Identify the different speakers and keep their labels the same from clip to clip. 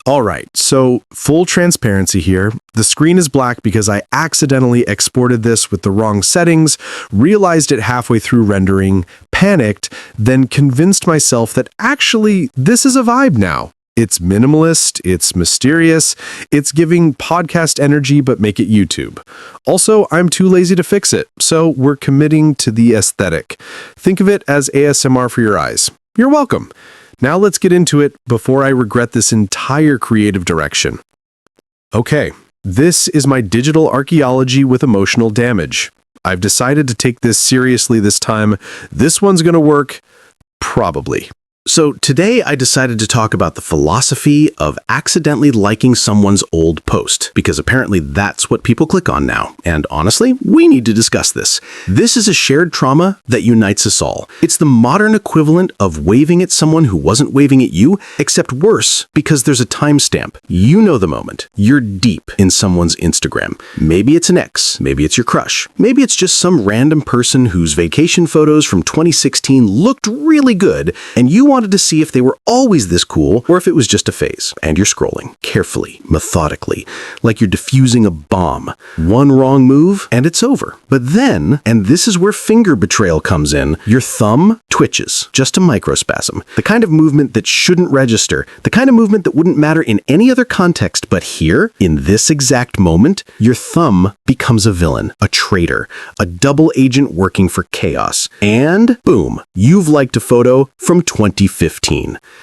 Speaker 1: All right, so full transparency here. The screen is black because I accidentally exported this with the wrong settings, realized it halfway through rendering, panicked, then convinced myself that actually this is a vibe now. It's minimalist, it's mysterious, it's giving podcast energy but make it YouTube. Also, I'm too lazy to fix it, so we're committing to the aesthetic. Think of it as ASMR for your eyes. You're welcome. Now let's get into it before I regret this entire creative direction. Okay, this is my digital archaeology with emotional damage. I've decided to take this seriously this time. This one's gonna work, probably. So today I decided to talk about the philosophy of accidentally liking someone's old post, because apparently that's what people click on now. And honestly, we need to discuss this. This is a shared trauma that unites us all. It's the modern equivalent of waving at someone who wasn't waving at you, except worse because there's a timestamp. You know the moment. You're deep in someone's Instagram. Maybe it's an ex, maybe it's your crush, maybe it's just some random person whose vacation photos from 2016 looked really good, and you wanted to see if they were always this cool or if it was just a phase. And you're scrolling carefully, methodically, like you're defusing a bomb. One wrong move and it's over. But then, and this is where finger betrayal comes in, your thumb twitches, just a microspasm. The kind of movement that shouldn't register, the kind of movement that wouldn't matter in any other context, but here, in this exact moment, your thumb becomes a villain, a traitor, a double agent working for chaos. And boom, you've liked a photo from 2015.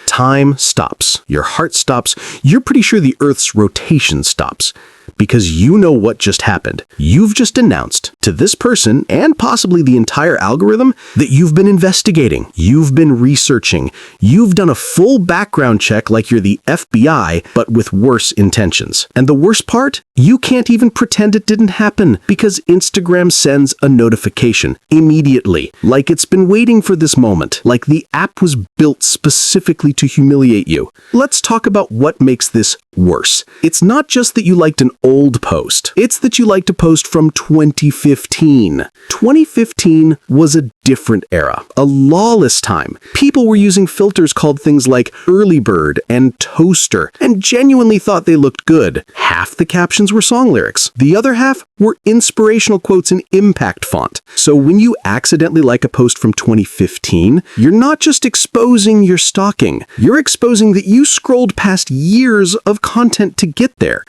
Speaker 1: Time stops. Your heart stops. You're pretty sure the Earth's rotation stops. Because you know what just happened. You've just announced to this person, and possibly the entire algorithm, that you've been investigating, you've been researching, you've done a full background check like you're the FBI, but with worse intentions. And the worst part? You can't even pretend it didn't happen, because Instagram sends a notification immediately, like it's been waiting for this moment, like the app was built specifically to humiliate you. Let's talk about what makes this worse. It's not just that you liked an old post. It's that you liked a post from 2015. 2015 was a different era, a lawless time. People were using filters called things like early bird and toaster, and genuinely thought they looked good. Half the captions were song lyrics. The other half were inspirational quotes in impact font. So when you accidentally like a post from 2015, you're not just exposing your stalking. You're exposing that you scrolled past years of content to get there.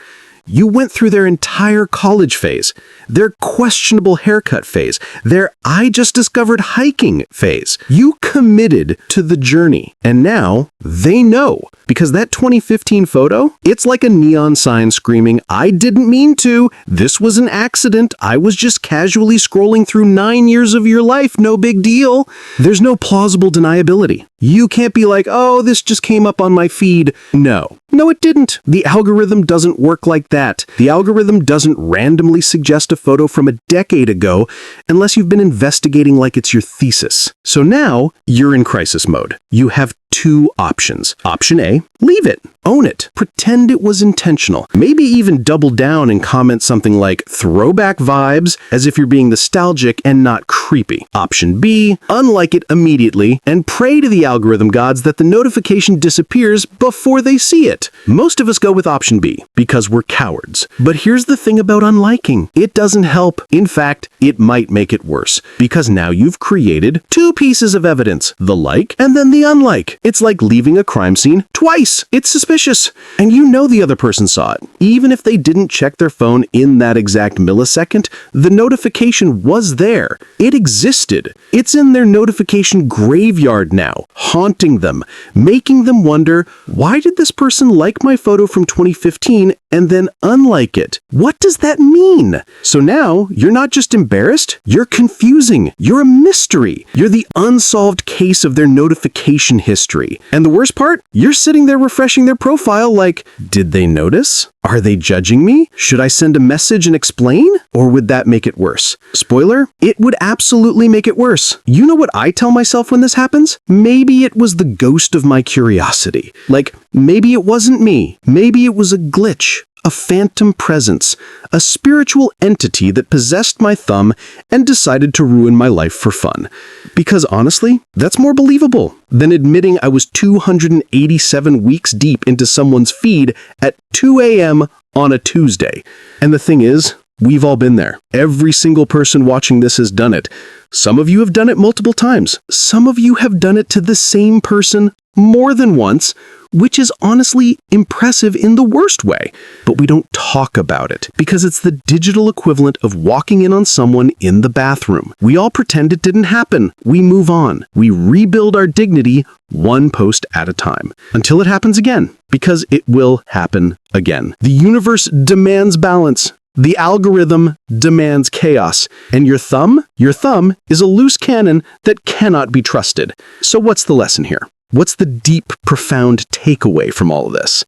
Speaker 1: You went through their entire college phase, their questionable haircut phase, their I just discovered hiking phase. You committed to the journey, and now they know. Because that 2015 photo, it's like a neon sign screaming, I didn't mean to, this was an accident, I was just casually scrolling through 9 years of your life, no big deal. There's no plausible deniability. You can't be like, oh, this just came up on my feed. No, it didn't. The algorithm doesn't work like that. The algorithm doesn't randomly suggest a photo from a decade ago unless you've been investigating like it's your thesis. So now you're in crisis mode. You have two options. Option A, leave it. Own it. Pretend it was intentional. Maybe even double down and comment something like throwback vibes, as if you're being nostalgic and not creepy. Option B, unlike it immediately and pray to the algorithm gods that the notification disappears before they see it. Most of us go with option B because we're cowards. But here's the thing about unliking. It doesn't help. In fact, it might make it worse because now you've created two pieces of evidence, the like and then the unlike. It's like leaving a crime scene twice. It's suspicious. And you know the other person saw it. Even if they didn't check their phone in that exact millisecond, the notification was there. It existed. It's in their notification graveyard now, haunting them, making them wonder, why did this person like my photo from 2015 and then unlike it? What does that mean? So now you're not just embarrassed, you're confusing. You're a mystery. You're the unsolved case of their notification history. And the worst part, you're sitting there refreshing their profile like, did they notice? Are they judging me? Should I send a message and explain? Or would that make it worse? Spoiler, it would absolutely make it worse. You know what I tell myself when this happens? Maybe it was the ghost of my curiosity. Like, maybe it wasn't me. Maybe it was a glitch,
Speaker 2: a phantom presence, a spiritual entity that possessed my thumb and decided to ruin my life for fun. Because honestly, that's more believable than admitting I was 287 weeks deep into someone's feed at 2 a.m. on a Tuesday. And the thing is, we've all been there. Every single person watching this has done it. Some of you have done it multiple times. Some of you have done it to the same person more than once, which is honestly impressive in the worst way. But we don't talk about it because it's the digital equivalent of walking in on someone in the bathroom. We all pretend it didn't happen. We move on. We rebuild our dignity one post at a time until it happens again, because it will happen again. The universe demands balance. The algorithm demands chaos, and your thumb is a loose cannon that cannot be trusted. So what's the lesson here? What's the deep, profound takeaway from all of this?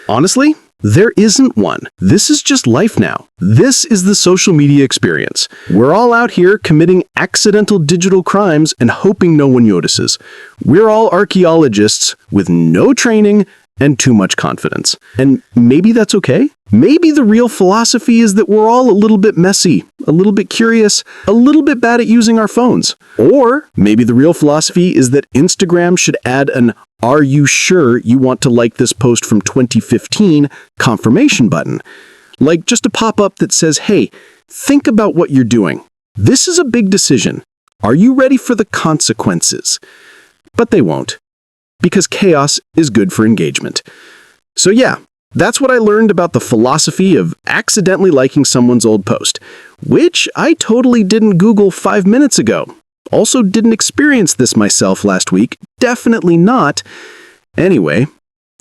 Speaker 2: Honestly, there isn't one. This is just life now. This is the social media experience. We're all out here committing accidental digital crimes and hoping no one notices. We're all archaeologists with no training and too much confidence. And maybe that's okay. Maybe the real philosophy is that we're all a little bit messy, a little bit curious, a little bit bad at using our phones. Or maybe the real philosophy is that Instagram should add an "Are you sure you want to like this post from 2015" confirmation button. Like just a pop-up that says, hey, think about what you're doing. This is a big decision. Are you ready for the consequences? But they won't, because chaos is good for engagement. So yeah, that's what I learned about the philosophy of accidentally liking someone's old post, which I totally didn't Google 5 minutes ago. Also didn't experience this myself last week. Definitely not. Anyway,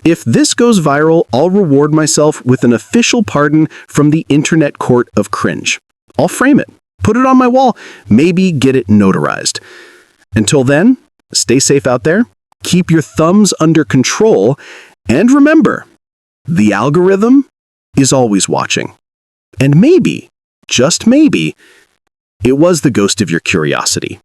Speaker 2: if this goes viral, I'll reward myself with an official pardon from the Internet Court of Cringe. I'll frame it, put it on my wall, maybe get it notarized. Until then, stay safe out there. Keep your thumbs under control, and remember, the algorithm is always watching. And maybe, just maybe, it was the ghost of your curiosity.